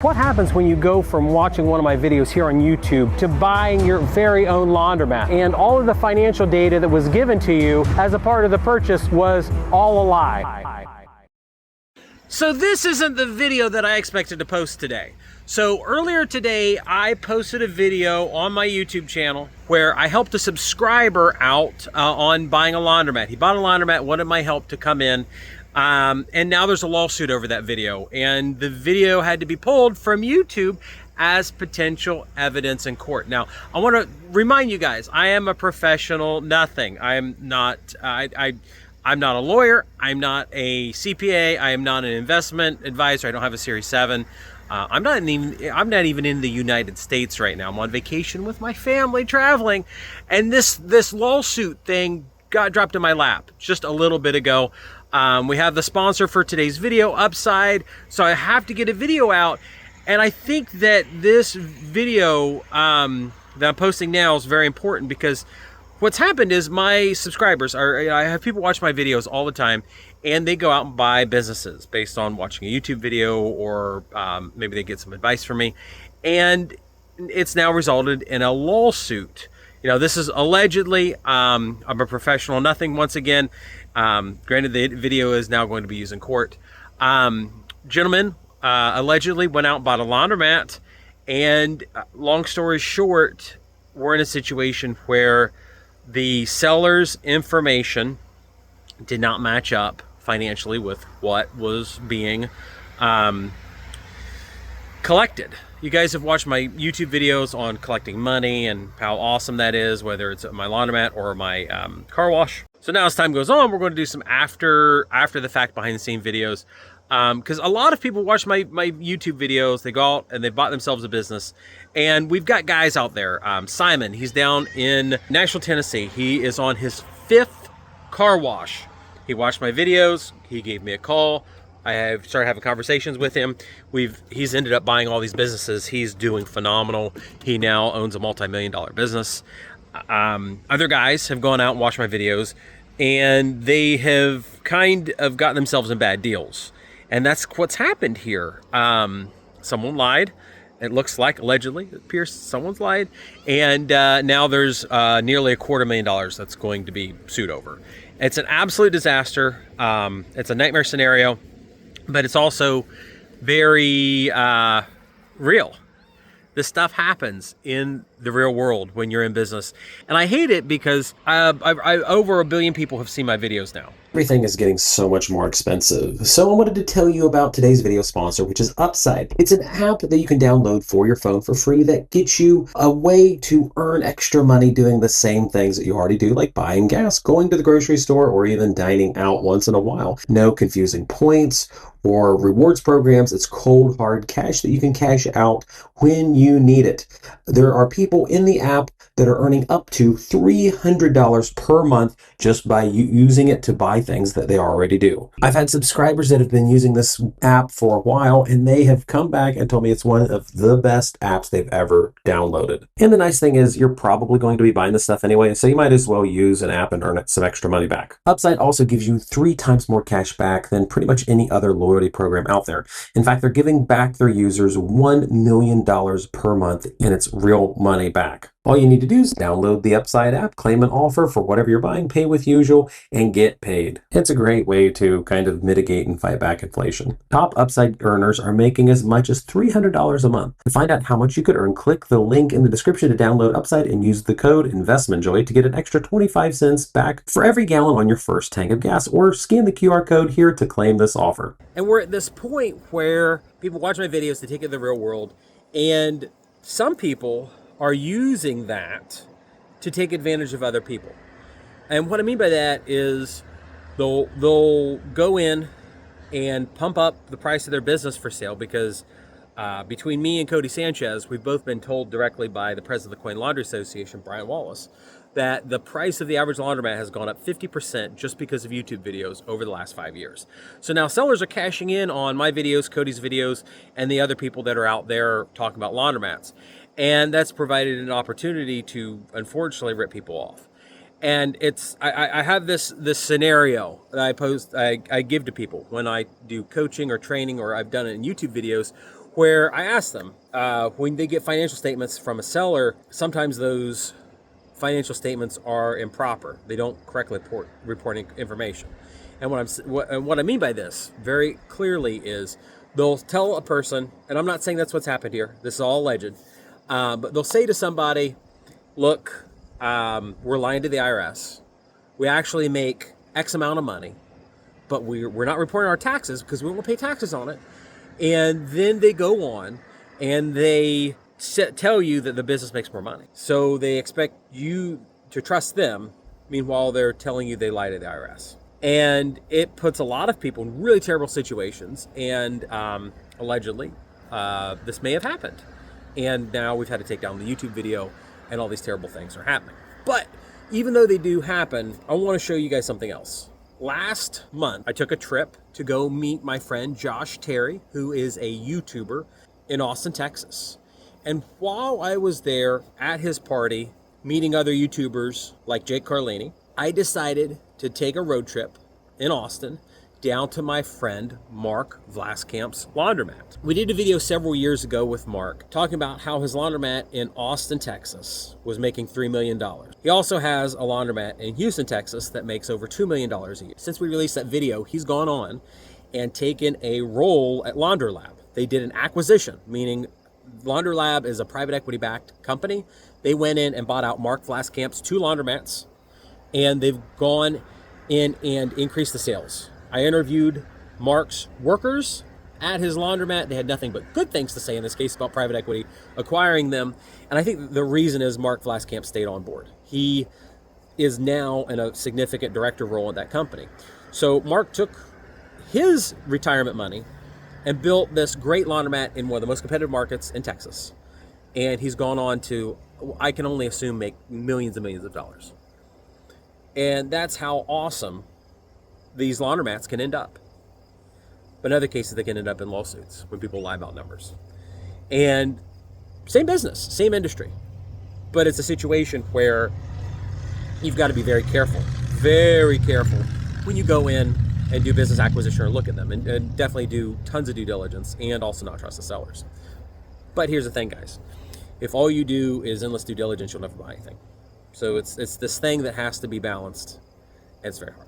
What happens when you go from watching one of my videos here on YouTube to buying your very own laundromat and all of the financial data that was given to you as a part of the purchase was all a lie? So this isn't the video that I expected to post today. So earlier today, I posted a video on my YouTube channel where I helped a subscriber out on buying a laundromat. He bought a laundromat, wanted my help to come in. And now there's a lawsuit over that video, and the video had to be pulled from YouTube as potential evidence in court. Now, I want to remind you guys, I am a professional nothing. I'm not a lawyer. I'm not a CPA. I am not an investment advisor. I don't have a Series 7. I'm not even in the United States right now. I'm on vacation with my family traveling, and this lawsuit thing got dropped in my lap just a little bit ago. We have the sponsor for today's video, Upside, so I have to get a video out. And I think that this video that I'm posting now is very important because what's happened is my subscribers I have people watch my videos all the time, and they go out and buy businesses based on watching a YouTube video, or maybe they get some advice from me, and it's now resulted in a lawsuit. You know, this is allegedly, I'm a professional nothing once again. Granted, the video is now going to be used in court. Gentlemen allegedly went out and bought a laundromat, and long story short, we're in a situation where the seller's information did not match up financially with what was being collected. You guys have watched my YouTube videos on collecting money and how awesome that is, whether it's my laundromat or my car wash. So now as time goes on, we're going to do some after the fact behind the scene videos. Because a lot of people watch my YouTube videos, they go out and they bought themselves a business. And we've got guys out there. Simon, he's down in Nashville, Tennessee. He is on his 5th car wash. He watched my videos, he gave me a call. I have started having conversations with him. He's ended up buying all these businesses. He's doing phenomenal. He now owns a multi-million-dollar business. Other guys have gone out and watched my videos, and they have kind of gotten themselves in bad deals. And that's what's happened here. Someone lied. It looks like, allegedly, it appears someone's lied. And now there's nearly $250,000 that's going to be sued over. It's an absolute disaster. It's a nightmare scenario. But it's also very real. This stuff happens in the real world when you're in business. And I hate it because over 1 billion people have seen my videos now. Everything is getting so much more expensive. So I wanted to tell you about today's video sponsor, which is Upside. It's an app that you can download for your phone for free that gets you a way to earn extra money doing the same things that you already do, like buying gas, going to the grocery store, or even dining out once in a while. No confusing points or rewards programs. It's cold, hard cash that you can cash out when you need it. There are people in the app that are earning up to $300 per month just by using it to buy things that they already do. I've had subscribers that have been using this app for a while, and they have come back and told me it's one of the best apps they've ever downloaded. And the nice thing is you're probably going to be buying this stuff anyway, so you might as well use an app and earn some extra money back. Upside also gives you 3 times more cash back than pretty much any other loyalty program out there. In fact, they're giving back their users $1 million per month, and it's real money back. All you need to do is download the Upside app, claim an offer for whatever you're buying, pay with usual, and get paid. It's a great way to kind of mitigate and fight back inflation. Top Upside earners are making as much as $300 a month. To find out how much you could earn, click the link in the description to download Upside and use the code INVESTMENTJOY to get an extra 25 cents back for every gallon on your first tank of gas, or scan the QR code here to claim this offer. And we're at this point where people watch my videos, they take it to the real world, and some people are using that to take advantage of other people. And what I mean by that is they'll go in and pump up the price of their business for sale because between me and Cody Sanchez, we've both been told directly by the president of the Queen Laundry Association, Brian Wallace, that the price of the average laundromat has gone up 50% just because of YouTube videos over the last 5 years. So now sellers are cashing in on my videos, Cody's videos, and the other people that are out there talking about laundromats. And that's provided an opportunity to, unfortunately, rip people off. And I have this scenario that I give to people when I do coaching or training, or I've done it in YouTube videos, where I asked them, when they get financial statements from a seller, sometimes those financial statements are improper. They don't correctly report information. And what I mean by this very clearly is they'll tell a person, and I'm not saying that's what's happened here, this is all alleged, but they'll say to somebody, look, we're lying to the IRS. We actually make X amount of money, but we're not reporting our taxes because we won't pay taxes on it. And then they go on and they tell you that the business makes more money. So they expect you to trust them. Meanwhile, they're telling you they lie to the IRS. And it puts a lot of people in really terrible situations. And allegedly, this may have happened. And now we've had to take down the YouTube video and all these terrible things are happening. But even though they do happen, I want to show you guys something else. Last month, I took a trip to go meet my friend Josh Terry, who is a YouTuber in Austin, Texas. And while I was there at his party, meeting other YouTubers like Jake Carlini, I decided to take a road trip in Austin down to my friend Mark Vlaskamp's laundromat. We did a video several years ago with Mark talking about how his laundromat in Austin, Texas was making $3 million. He also has a laundromat in Houston, Texas that makes over $2 million a year. Since we released that video, he's gone on and taken a role at Laundromat. They did an acquisition, meaning Laundromat is a private equity-backed company. They went in and bought out Mark Vlaskamp's 2 laundromats, and they've gone in and increased the sales. I interviewed Mark's workers at his laundromat. They had nothing but good things to say in this case about private equity acquiring them. And I think the reason is Mark Vlaskamp stayed on board. He is now in a significant director role at that company. So Mark took his retirement money and built this great laundromat in one of the most competitive markets in Texas. And he's gone on to, I can only assume, make millions and millions of dollars. And that's how awesome these laundromats can end up. But in other cases, they can end up in lawsuits when people lie about numbers. And same business, same industry. But it's a situation where you've got to be very careful when you go in and do business acquisition or look at them, and definitely do tons of due diligence and also not trust the sellers. But here's the thing, guys. If all you do is endless due diligence, you'll never buy anything. So it's this thing that has to be balanced, and it's very hard.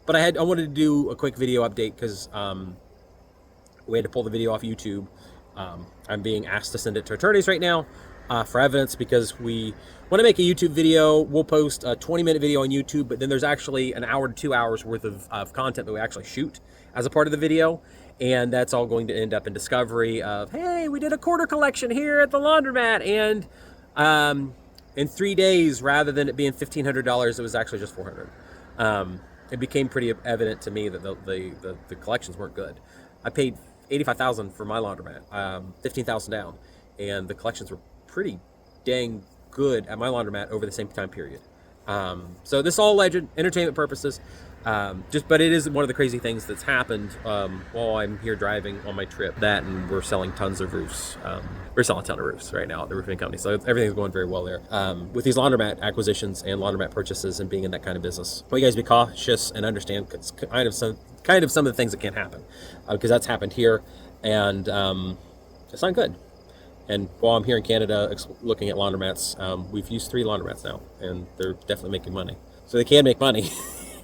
But I wanted to do a quick video update because we had to pull the video off YouTube. I'm being asked to send it to attorneys right now for evidence because we want to make a YouTube video. We'll post a 20-minute video on YouTube, but then there's actually an hour to 2 hours worth of content that we actually shoot as a part of the video. And that's all going to end up in discovery of, hey, we did a quarter collection here at the laundromat. And in 3 days, rather than it being $1,500, it was actually just $400. It became pretty evident to me that the collections weren't good. I paid $85,000 for my laundromat, $15,000 down, and the collections were pretty dang good at my laundromat over the same time period. So this is all alleged, entertainment purposes. But it is one of the crazy things that's happened while I'm here driving on my trip. That, and we're selling tons of roofs. We're selling a ton of roofs right now at the roofing company, so everything's going very well there. With these laundromat acquisitions and laundromat purchases and being in that kind of business, well, you guys be cautious and understand it's kind of some of the things that can happen, because that's happened here, and it's not good. And while I'm here in Canada looking at laundromats, we've used 3 laundromats now, and they're definitely making money. So they can make money.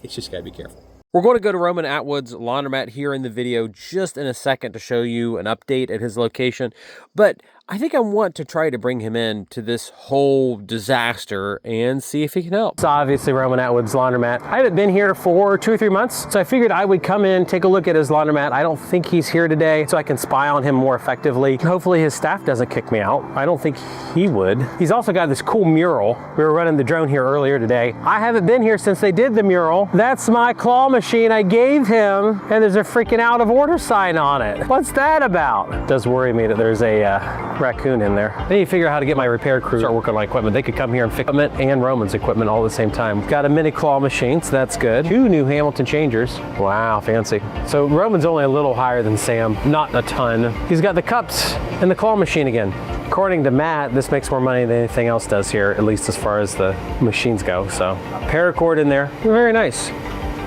It's just gotta be careful. We're going to go to Roman Atwood's laundromat here in the video just in a second to show you an update at his location. But I think I want to try to bring him in to this whole disaster and see if he can help. It's obviously Roman Atwood's laundromat. I haven't been here for 2 or 3 months, so I figured I would come in, take a look at his laundromat. I don't think he's here today, so I can spy on him more effectively. Hopefully his staff doesn't kick me out. I don't think he would. He's also got this cool mural. We were running the drone here earlier today. I haven't been here since they did the mural. That's my claw machine I gave him, and there's a freaking out of order sign on it. What's that about? It does worry me that there's a raccoon in there. I need to figure out how to get my repair crew to start working on my equipment. They could come here and fix equipment and Roman's equipment all at the same time. Got a mini claw machine, so that's good. 2 new Hamilton changers. Wow, fancy. So Roman's only a little higher than Sam, not a ton. He's got the cups and the claw machine again. According to Matt, this makes more money than anything else does here, at least as far as the machines go. So paracord in there, very nice.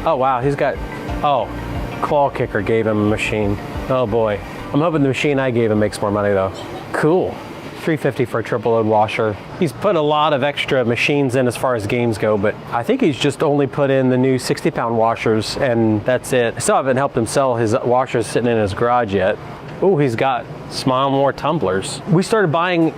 Oh wow, he's got, oh, Claw Kicker gave him a machine. Oh boy. I'm hoping the machine I gave him makes more money though. Cool. $350 for a triple load washer. He's put a lot of extra machines in as far as games go, but I think he's just only put in the new 60-pound washers and that's it. I still haven't helped him sell his washers sitting in his garage yet. Oh, he's got Smile More tumblers. We started buying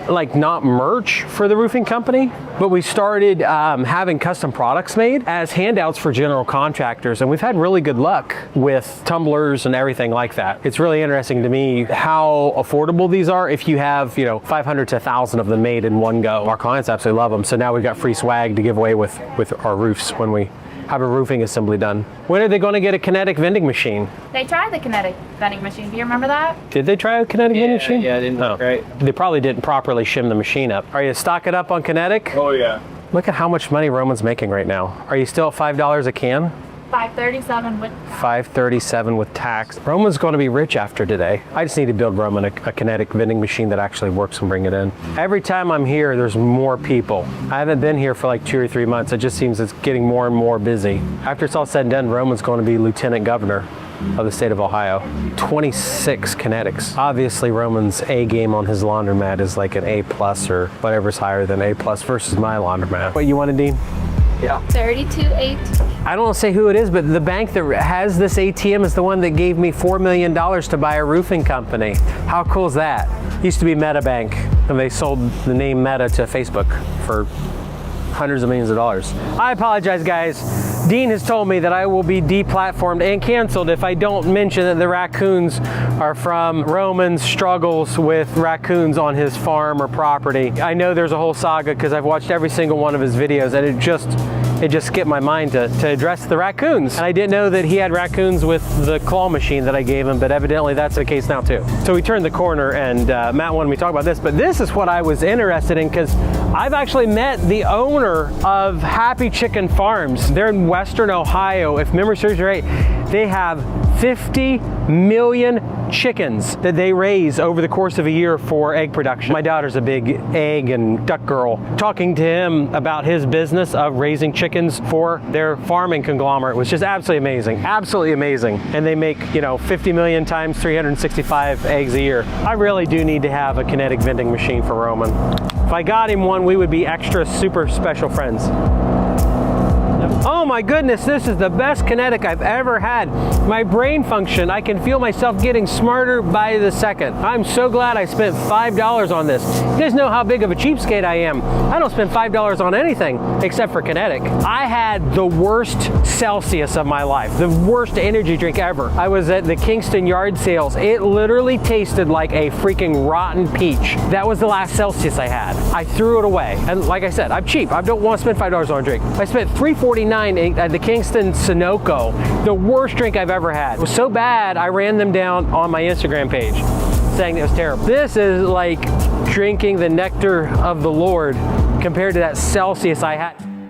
like not merch for the roofing company, but we started having custom products made as handouts for general contractors, and we've had really good luck with tumblers and everything like that. It's really interesting to me how affordable these are if you have, you know, 500 to 1,000 of them made in one go. Our clients absolutely love them, so now we've got free swag to give away with our roofs when we have a roofing assembly done. When are they going to get a kinetic vending machine? They tried the kinetic vending machine. Do you remember that? Did they try a kinetic vending machine? Yeah, it didn't work right. They probably didn't properly shim the machine up. Are you stocking up on kinetic? Oh yeah. Look at how much money Roman's making right now. Are you still at $5 a can? $5.37 with $5.37 with tax. Roman's going to be rich after today. I just need to build Roman a kinetic vending machine that actually works and bring it in. Every time I'm here, there's more people. I haven't been here for like 2 or 3 months. It just seems it's getting more and more busy. After it's all said and done, Roman's going to be lieutenant governor of the state of Ohio. 26 kinetics. Obviously, Roman's A game on his laundromat is like an A+ or whatever's higher than A+ versus my laundromat. What you wanted, Dean? Yeah. 32.8. I don't want to say who it is, but the bank that has this ATM is the one that gave me $4 million to buy a roofing company. How cool is that? Used to be Meta Bank, and they sold the name Meta to Facebook for hundreds of millions of dollars. I apologize, guys. Dean has told me that I will be deplatformed and canceled if I don't mention that the raccoons are from Roman's struggles with raccoons on his farm or property. I know there's a whole saga because I've watched every single one of his videos, and it just skipped my mind to address the raccoons. And I didn't know that he had raccoons with the claw machine that I gave him, but evidently that's the case now too. So we turned the corner, and Matt wanted me to talk about this, but this is what I was interested in because I've actually met the owner of Happy Chicken Farms. They're in Western Ohio. If memory serves me right, they have 50 million chickens that they raise over the course of a year for egg production. My daughter's a big egg and duck girl. Talking to him about his business of raising chickens for their farming conglomerate was just absolutely amazing. Absolutely amazing. And they make, you know, 50 million times 365 eggs a year. I really do need to have a kinetic vending machine for Roman. If I got him one, we would be extra super special friends. Oh my goodness, this is the best kinetic I've ever had. My brain function, I can feel myself getting smarter by the second. I'm so glad I spent $5 on this. You guys know how big of a cheapskate I am. I don't spend $5 on anything except for kinetic. I had the worst Celsius of my life, the worst energy drink ever. I was at the Kingston yard sales. It literally tasted like a freaking rotten peach. That was the last Celsius I had. I threw it away. And like I said, I'm cheap. I don't want to spend $5 on a drink. I spent $3.49 at the Kingston Sunoco, the worst drink I've ever had. It was so bad, I ran them down on my Instagram page, saying it was terrible. This is like drinking the nectar of the Lord compared to that Celsius I had.